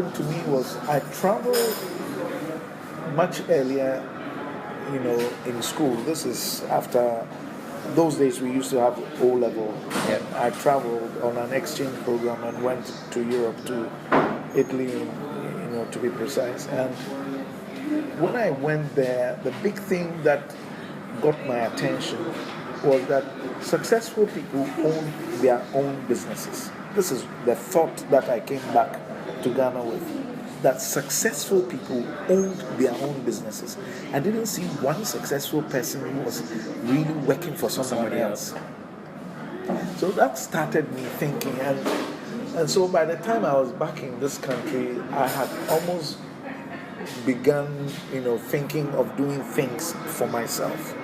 happened to me was I traveled much earlier, in school. This is after those days we used to have O level. Yeah. I traveled on an exchange program and went to Europe, to Italy, to be precise. And when I went there, the big thing that got my attention was that successful people own their own businesses. This is the thought that I came back to Ghana with. That successful people owned their own businesses. I didn't see one successful person who was really working for somebody else. So that started me thinking, and so by the time I was back in this country, I had almost begun, thinking of doing things for myself.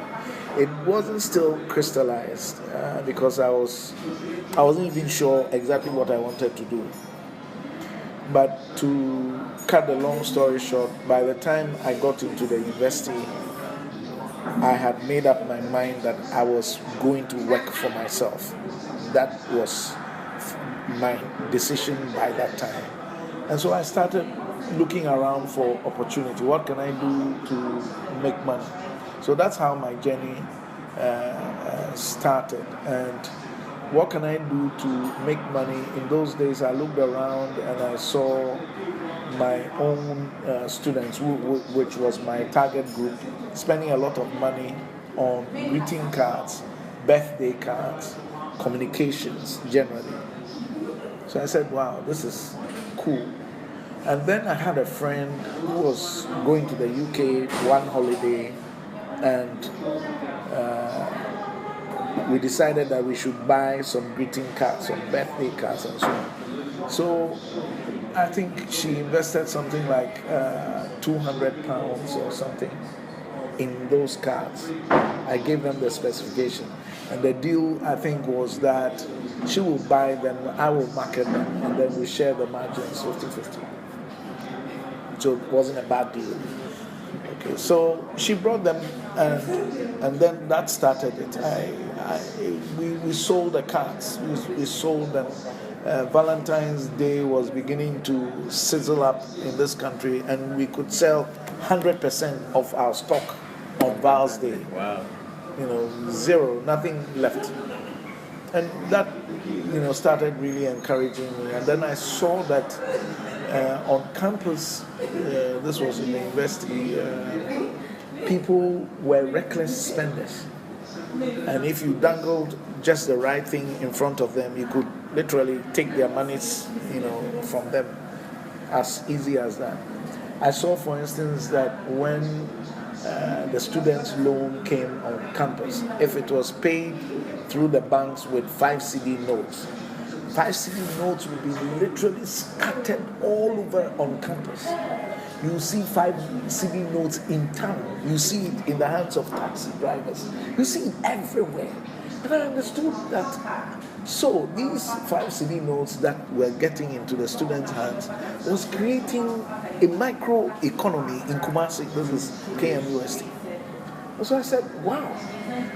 It wasn't still crystallized because I wasn't even sure exactly what I wanted to do. But to cut the long story short, by the time I got into the university, I had made up my mind that I was going to work for myself. That was my decision by that time. And so I started looking around for opportunity. What can I do to make money? So that's how my journey started. And what can I do to make money? In those days, I looked around and I saw my own students, which was my target group, spending a lot of money on greeting cards, birthday cards, communications generally. So I said, wow, this is cool. And then I had a friend who was going to the UK one holiday, and we decided that we should buy some greeting cards, some birthday cards, and so on. So I think she invested something like £200 or something in those cards. I gave them the specification. And the deal, I think, was that she will buy them, I will market them, and then we share the margins 50-50. So it wasn't a bad deal. Okay, so she brought them, and then that started it. We sold the cards. We sold them. Valentine's Day was beginning to sizzle up in this country, and we could sell 100% of our stock on Val's Day. Wow. Zero, nothing left. And that, started really encouraging me. And then I saw that on campus, this was in the university, people were reckless spenders. And if you dangled just the right thing in front of them, you could literally take their monies, from them as easy as that. I saw, for instance, that when the students' loan came on campus, if it was paid through the banks with 5 CD notes, 5 CD notes would be literally scattered all over on campus. You see 5 CD notes in town. You see it in the hands of taxi drivers. You see it everywhere. And I understood that. So these 5 CD notes that were getting into the students' hands was creating a micro economy in Kumasi. This is KMUST. So I said, wow.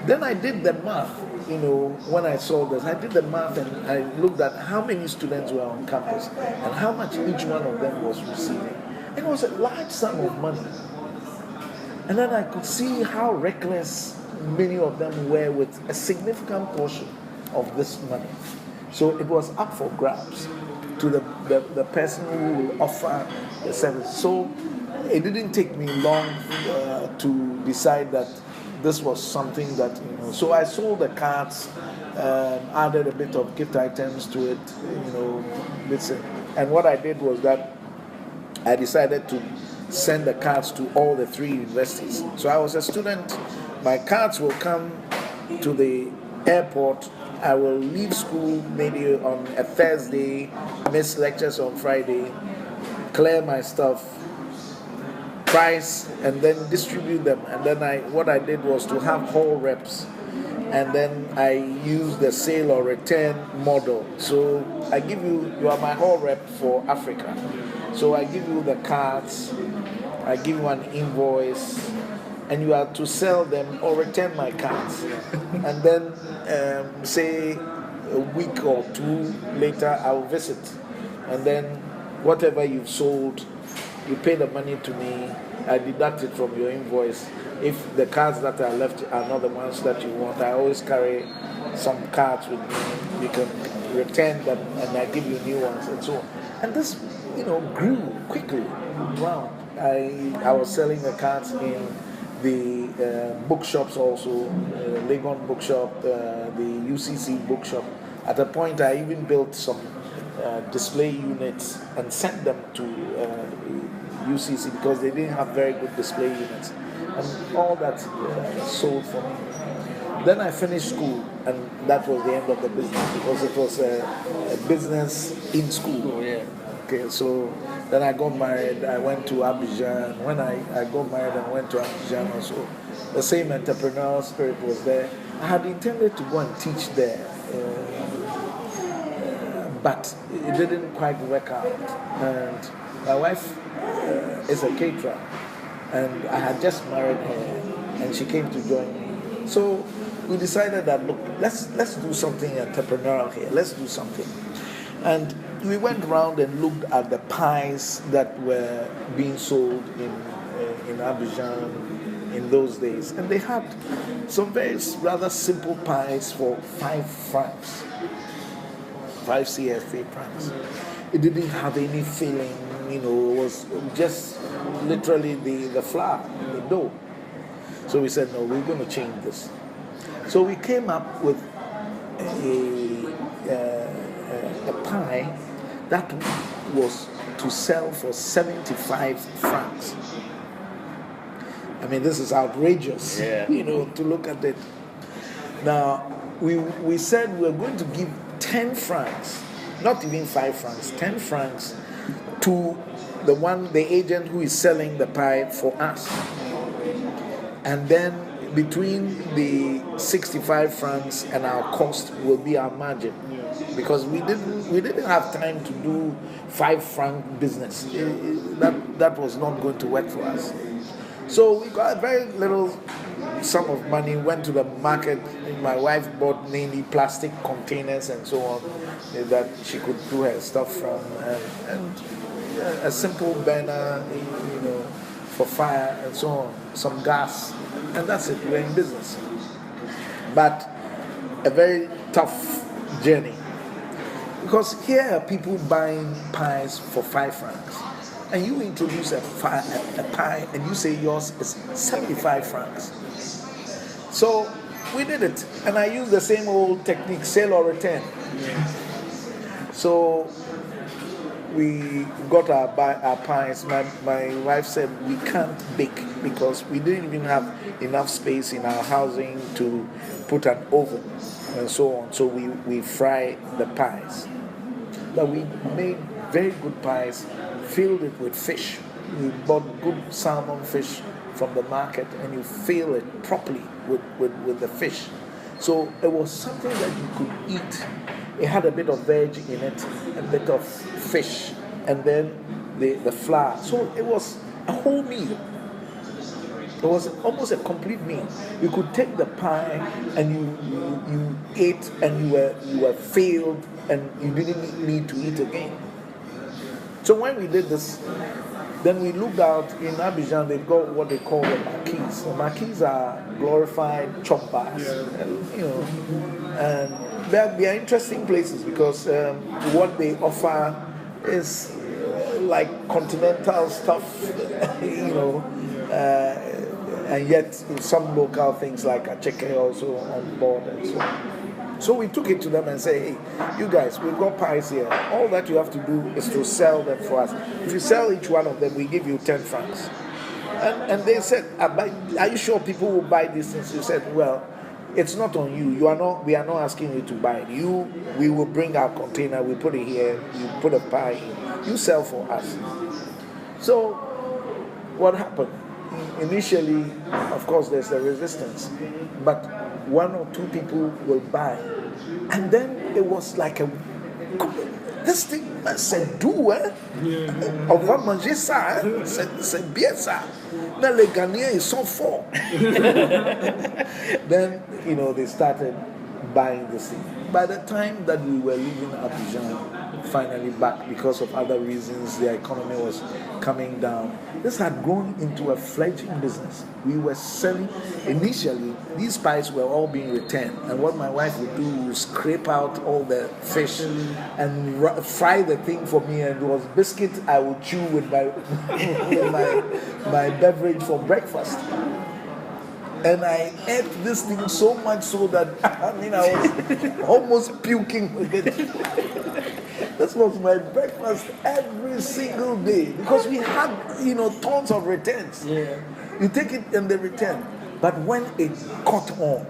Then I did the math, when I saw this. I did the math and I looked at how many students were on campus and how much each one of them was receiving. And it was a large sum of money. And then I could see how reckless many of them were with a significant portion of this money. So it was up for grabs to the person who will offer the service. So it didn't take me long to decide that this was something that, so I sold the cards, added a bit of gift items to it, listen. And what I did was that I decided to send the cards to all the 3 universities. So I was a student, my cards will come to the airport. I will leave school maybe on a Thursday, miss lectures on Friday, clear my stuff, price, and then distribute them. And then what I did was to have hall reps, and then I use the sale or return model. So I give you are my hall rep for Africa. So I give you the cards, I give you an invoice, and you are to sell them or return my cards. And then say a week or 2 later, I will visit. And then whatever you've sold, you pay the money to me, I deduct it from your invoice. If the cards that are left are not the ones that you want, I always carry some cards with me. You can return them and I give you new ones and so on. And this, grew quickly. Wow. I was selling the cards in the bookshops also, Legon bookshop, the UCC bookshop. At a point, I even built some display units and sent them to UCC because they didn't have very good display units. And all that sold for me. Then I finished school, and that was the end of the business because it was a business in school. Oh, yeah. Okay, so then I got married. I went to Abidjan. When I got married and went to Abidjan also, the same entrepreneurial spirit was there. I had intended to go and teach there, but it didn't quite work out. And my wife is a caterer, and I had just married her, and she came to join me. So we decided that, look, let's do something entrepreneurial here. Let's do something. And we went around and looked at the pies that were being sold in Abidjan in those days. And they had some very rather simple pies for 5 francs, 5 CFA francs. It didn't have any filling, it was just literally the flour, the dough. So we said, no, we're going to change this. So we came up with a pie that was to sell for 75 francs. I mean, this is outrageous, to look at it. Now, we said we're going to give 10 francs, not even 5 francs, 10 francs to the agent who is selling the pie for us. And then between the 65 francs and our cost will be our margin, because we didn't have time to do 5 franc business. That was not going to work for us. So we got a very little sum of money, went to the market. My wife bought mainly plastic containers and so on that she could do her stuff from, and a simple burner, for fire and so on, some gas, and that's it. We're in business. But a very tough journey, because here are people buying pies for 5 francs, and you introduce a pie and you say yours is 75 francs. So we did it, and I used the same old technique, sale or return. So we got our pies. My wife said we can't bake because we didn't even have enough space in our housing to put an oven and so on. So we fry the pies. But we made very good pies, filled it with fish. We bought good salmon fish from the market, and you fill it properly with the fish. So it was something that you could eat. It had a bit of veg in it, a bit of fish, and then the flour. So it was a whole meal. It was almost a complete meal. You could take the pie and you ate, and you were filled, and you didn't need to eat again. So when we did this, then we looked out in Abidjan. They've got what they call the marquis. The marquis are glorified chop bars, and they are interesting places because what they offer is like continental stuff, and yet some local things like a checker also on board and so on. So we took it to them and said, hey, you guys, we've got pies here. All that you have to do is to sell them for us. If you sell each one of them, we give you 10 francs. And they said, are you sure people will buy these things? You said, well, it's not on you. We are not asking you to buy it. We will bring our container, we put it here, you put a pie in, you sell for us. So what happened? Initially, of course, there's the resistance, but 1 or 2 people will buy, and then it was like this thing, c'est doux, hein? On va manger ça, hein? C'est bien ça. Mais les Ghanaiens, ils sont forts. Then, they started buying this thing. By the time that we were leaving Abidjan, finally back because of other reasons. The economy was coming down. This had grown into a fledgling business. We were selling, initially, these pies were all being returned. And what my wife would do was scrape out all the fish and fry the thing for me. And it was biscuit I would chew with my, my beverage for breakfast. And I ate this thing so much so that I was almost puking with it. This was my breakfast every single day because we had, tons of returns. Yeah. You take it and they return. But when it caught on,